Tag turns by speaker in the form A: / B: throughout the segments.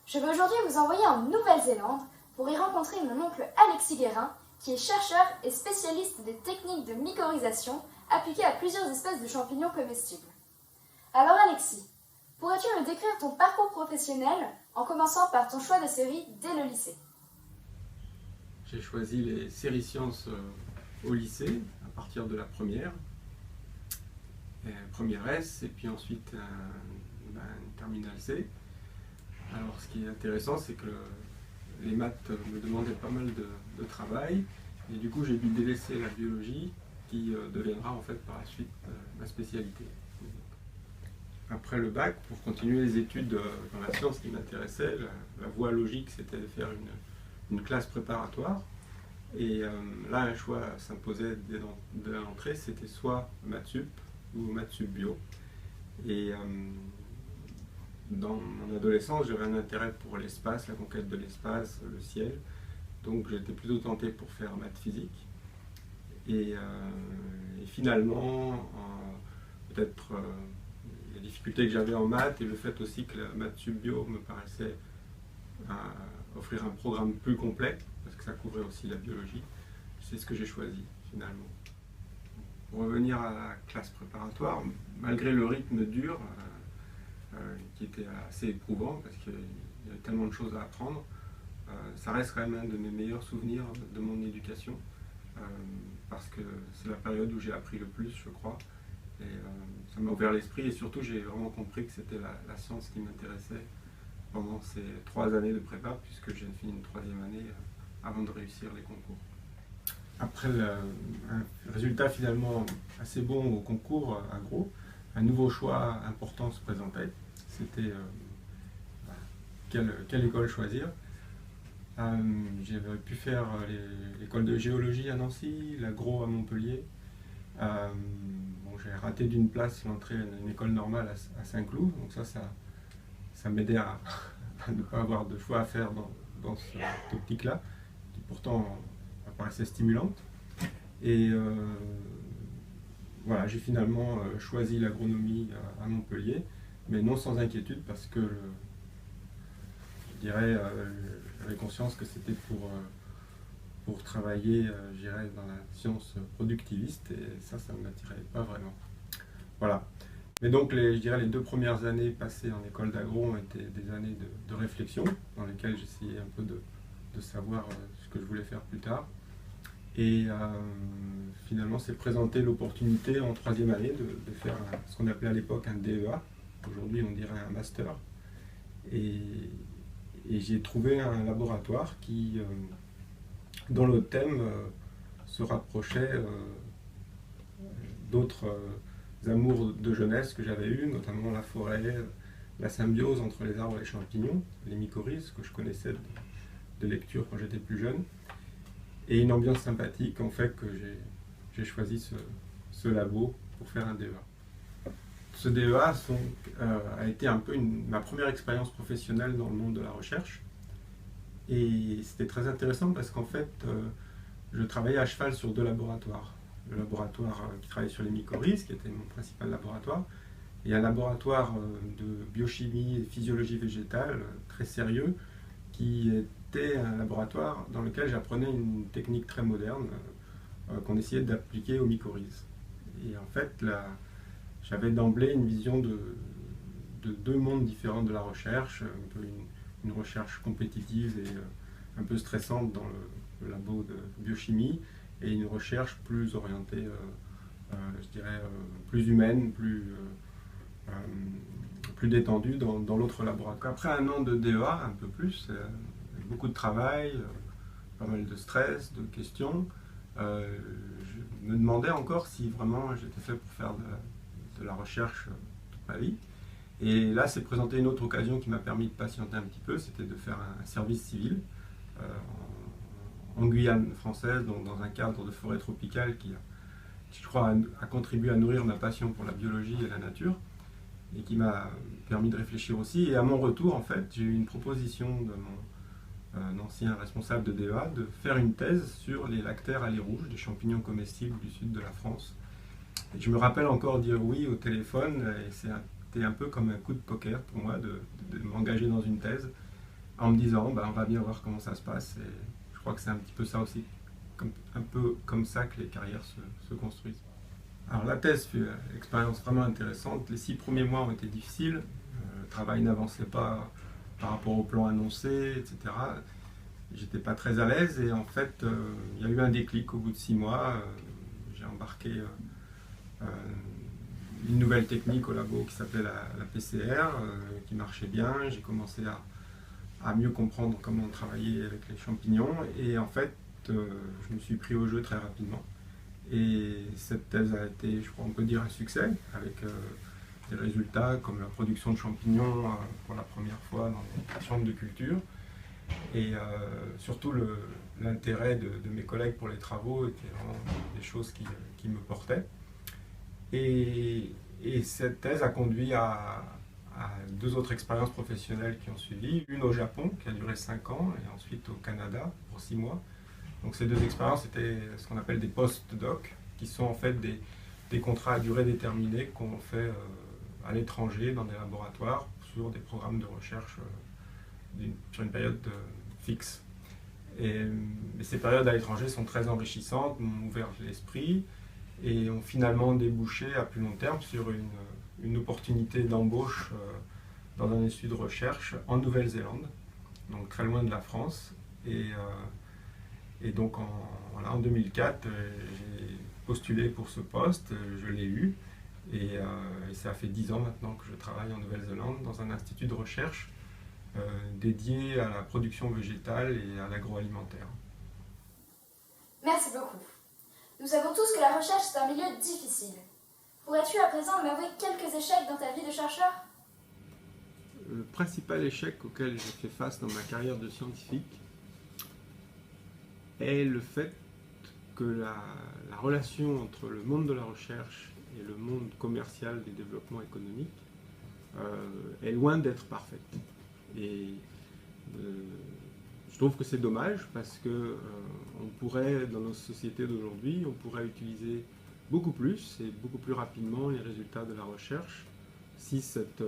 A: Je vais aujourd'hui vous envoyer en Nouvelle-Zélande pour y rencontrer mon oncle Alexis Guérin, qui est chercheur et spécialiste des techniques de mycorhisation appliquées à plusieurs espèces de champignons comestibles. Alors Alexis, pourrais-tu me décrire ton parcours professionnel en commençant par ton choix de série dès le lycée?
B: J'ai choisi les séries sciences au lycée, à partir de la première S, et puis ensuite une terminale C. Alors ce qui est intéressant, c'est que les maths me demandaient pas mal de travail, et du coup j'ai dû délaisser la biologie, qui deviendra en fait par la suite ma spécialité. Après le bac, pour continuer les études dans la science qui m'intéressait, la voie logique c'était de faire une classe préparatoire. Et là, un choix s'imposait dès l'entrée, c'était soit maths sup ou maths sup bio. Et dans mon adolescence, j'avais un intérêt pour l'espace, la conquête de l'espace, le ciel. Donc j'étais plutôt tenté pour faire maths physique. Et finalement, peut-être les difficultés que j'avais en maths et le fait aussi que la maths sup bio me paraissait offrir un programme plus complet, parce que ça couvrait aussi la biologie. C'est ce que j'ai choisi finalement. Pour revenir à la classe préparatoire, malgré le rythme dur, qui était assez éprouvant, parce qu'il y avait tellement de choses à apprendre, ça reste quand même un de mes meilleurs souvenirs de mon éducation, parce que c'est la période où j'ai appris le plus, je crois, et ça m'a ouvert l'esprit, et surtout j'ai vraiment compris que c'était la science qui m'intéressait pendant ces 3 années de prépa, puisque j'ai fini une 3e année avant de réussir les concours. Après un résultat finalement assez bon au concours agro, un nouveau choix important se présentait. C'était quelle école choisir. J'avais pu faire l'école de géologie à Nancy, l'agro à Montpellier. J'ai raté d'une place l'entrée à une école normale à Saint-Cloud, donc ça m'aidait à ne pas avoir de choix à faire dans cette optique-là, qui pourtant apparaissait stimulante. Et voilà, j'ai finalement choisi l'agronomie à Montpellier, mais non sans inquiétude, parce que je dirais, j'avais conscience que c'était pour travailler, je dirais, dans la science productiviste, et ça ne m'attirait pas vraiment. Voilà. Mais donc, je dirais, les 2 premières années passées en école d'agro ont été des années de réflexion, dans lesquelles j'essayais un peu de savoir ce que je voulais faire plus tard. Et finalement, s'est présentée l'opportunité en 3e année de faire ce qu'on appelait à l'époque un DEA. Aujourd'hui, on dirait un master. Et j'ai trouvé un laboratoire dont le thème se rapprochait d'autres amours de jeunesse que j'avais eues, notamment la forêt, la symbiose entre les arbres et les champignons, les mycorhizes que je connaissais de lecture quand j'étais plus jeune, et une ambiance sympathique en fait que j'ai choisi ce labo pour faire un DEA. Ce DEA a été un peu ma première expérience professionnelle dans le monde de la recherche, et c'était très intéressant parce qu'en fait je travaillais à cheval sur 2 laboratoires. Le laboratoire qui travaillait sur les mycorhizes, qui était mon principal laboratoire, et un laboratoire de biochimie et physiologie végétale très sérieux, qui était un laboratoire dans lequel j'apprenais une technique très moderne qu'on essayait d'appliquer aux mycorhizes. Et en fait, j'avais d'emblée une vision de 2 mondes différents de la recherche, un peu une recherche compétitive et un peu stressante dans le labo de biochimie, et une recherche plus orientée, je dirais, plus humaine, plus détendue dans l'autre laboratoire. Après 1 an de DEA, un peu plus, beaucoup de travail, pas mal de stress, de questions, je me demandais encore si vraiment j'étais fait pour faire de la recherche toute ma vie. Et là, s'est présentée une autre occasion qui m'a permis de patienter un petit peu, c'était de faire un service civil en Guyane française, donc dans un cadre de forêt tropicale qui je crois, a contribué à nourrir ma passion pour la biologie et la nature, et qui m'a permis de réfléchir aussi. Et à mon retour, en fait, j'ai eu une proposition de mon ancien responsable de DEA de faire une thèse sur les lactaires à lait rouge, des champignons comestibles du sud de la France. Et je me rappelle encore dire oui au téléphone, et c'était un peu comme un coup de poker pour moi de m'engager dans une thèse. en me disant on va bien voir comment ça se passe. Et je crois que c'est un petit peu ça aussi, un peu comme ça que les carrières se construisent. Alors la thèse fut une expérience vraiment intéressante. Les 6 premiers mois ont été difficiles. Le travail n'avançait pas par rapport au plan annoncé, etc. J'étais pas très à l'aise et en fait, il y a eu un déclic au bout de 6 mois. J'ai embarqué une nouvelle technique au labo qui s'appelait la PCR, qui marchait bien. J'ai commencé à mieux comprendre comment travailler avec les champignons et en fait, je me suis pris au jeu très rapidement. Et cette thèse a été, je crois, on peut dire un succès, avec des résultats comme la production de champignons pour la première fois dans des chambres de culture. Et surtout l'intérêt de mes collègues pour les travaux était vraiment des choses qui me portaient. Et cette thèse a conduit à 2 autres expériences professionnelles qui ont suivi. Une au Japon, qui a duré 5 ans, et ensuite au Canada pour 6 mois. Donc ces 2 expériences étaient ce qu'on appelle des post-doc, qui sont en fait des contrats à durée déterminée qu'on fait à l'étranger, dans des laboratoires, sur des programmes de recherche sur une période fixe. Et ces périodes à l'étranger sont très enrichissantes, m'ont ouvert l'esprit et ont finalement débouché à plus long terme sur une opportunité d'embauche dans un institut de recherche en Nouvelle-Zélande, donc très loin de la France. Et donc en 2004, j'ai postulé pour ce poste, je l'ai eu, et ça fait 10 ans maintenant que je travaille en Nouvelle-Zélande dans un institut de recherche dédié à la production végétale et à l'agroalimentaire.
A: Merci beaucoup. Nous savons tous que la recherche est un milieu difficile. Pourrais-tu à présent m'avouer quelques échecs dans ta vie de chercheur ?
B: Le principal échec auquel j'ai fait face dans ma carrière de scientifique est le fait que la relation entre le monde de la recherche et le monde commercial des développements économiques est loin d'être parfaite. Et je trouve que c'est dommage parce que on pourrait, dans nos sociétés d'aujourd'hui, on pourrait utiliser beaucoup plus et beaucoup plus rapidement les résultats de la recherche si cet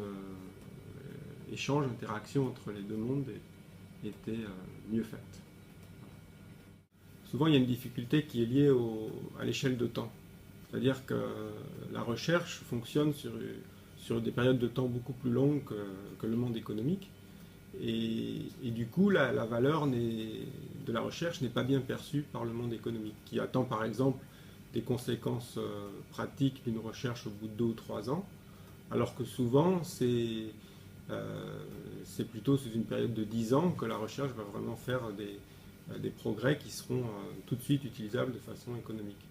B: échange, interaction entre les 2 mondes était mieux faite. Souvent, il y a une difficulté qui est liée à l'échelle de temps. C'est-à-dire que la recherche fonctionne sur des périodes de temps beaucoup plus longues que le monde économique. Et du coup, la valeur de la recherche n'est pas bien perçue par le monde économique, qui attend par exemple des conséquences pratiques d'une recherche au bout de 2 ou 3 ans, alors que souvent c'est plutôt sous une période de 10 ans que la recherche va vraiment faire des progrès qui seront tout de suite utilisables de façon économique.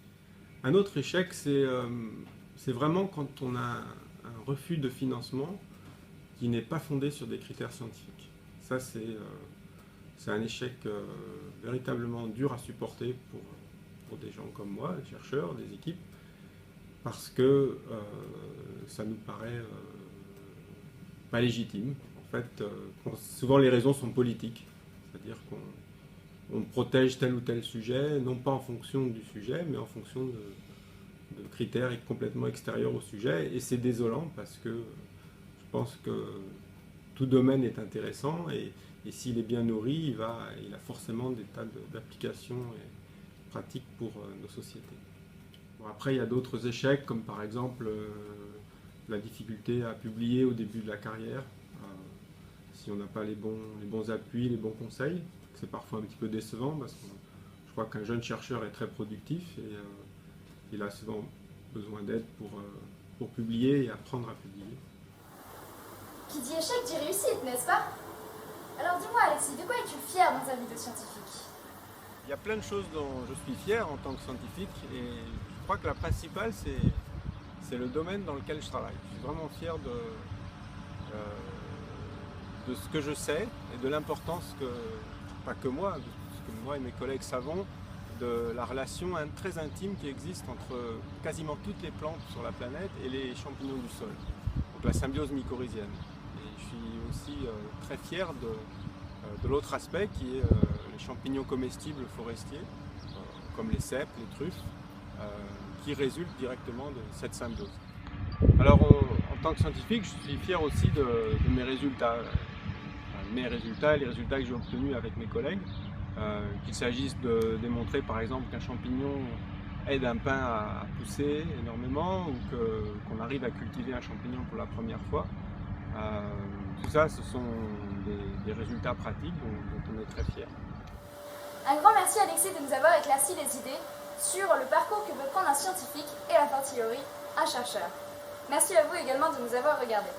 B: Un autre échec, c'est vraiment quand on a un refus de financement qui n'est pas fondé sur des critères scientifiques. Ça, c'est un échec véritablement dur à supporter pour des gens comme moi, des chercheurs, des équipes, parce que ça nous paraît pas légitime. En fait, souvent les raisons sont politiques, c'est-à-dire qu'on protège tel ou tel sujet, non pas en fonction du sujet, mais en fonction de critères complètement extérieurs au sujet, et c'est désolant parce que je pense que tout domaine est intéressant et s'il est bien nourri, il a forcément des tas d'applications et pratiques pour nos sociétés. Bon, après, il y a d'autres échecs, comme par exemple la difficulté à publier au début de la carrière, si on n'a pas les bons appuis, les bons conseils. C'est parfois un petit peu décevant parce que je crois qu'un jeune chercheur est très productif et il a souvent besoin d'aide pour publier et apprendre à publier.
A: Qui dit échec dit réussite, n'est-ce pas ? Alors dis-moi Alexis, de quoi es-tu fier dans ta vie de scientifique ?
B: Il y a plein de choses dont je suis fier en tant que scientifique et je crois que la principale c'est le domaine dans lequel je travaille. Je suis vraiment fier de ce que je sais et de l'importance pas que moi, de ce que moi et mes collègues savons, de la relation très intime qui existe entre quasiment toutes les plantes sur la planète et les champignons du sol. Donc la symbiose mycorhizienne. Et je suis aussi très fier de l'autre aspect qui est les champignons comestibles forestiers, comme les cèpes, les truffes, qui résultent directement de cette symbiose. Alors en tant que scientifique, je suis fier aussi de mes résultats. mes résultats et les résultats que j'ai obtenus avec mes collègues. Qu'il s'agisse de démontrer par exemple qu'un champignon aide un pin à pousser énormément ou qu'on arrive à cultiver un champignon pour la première fois. Tout ça, ce sont des résultats pratiques dont on est très fiers.
A: Un grand merci Alexis de nous avoir éclairci les idées sur le parcours que peut prendre un scientifique et la fortiori un chercheur. Merci à vous également de nous avoir regardés.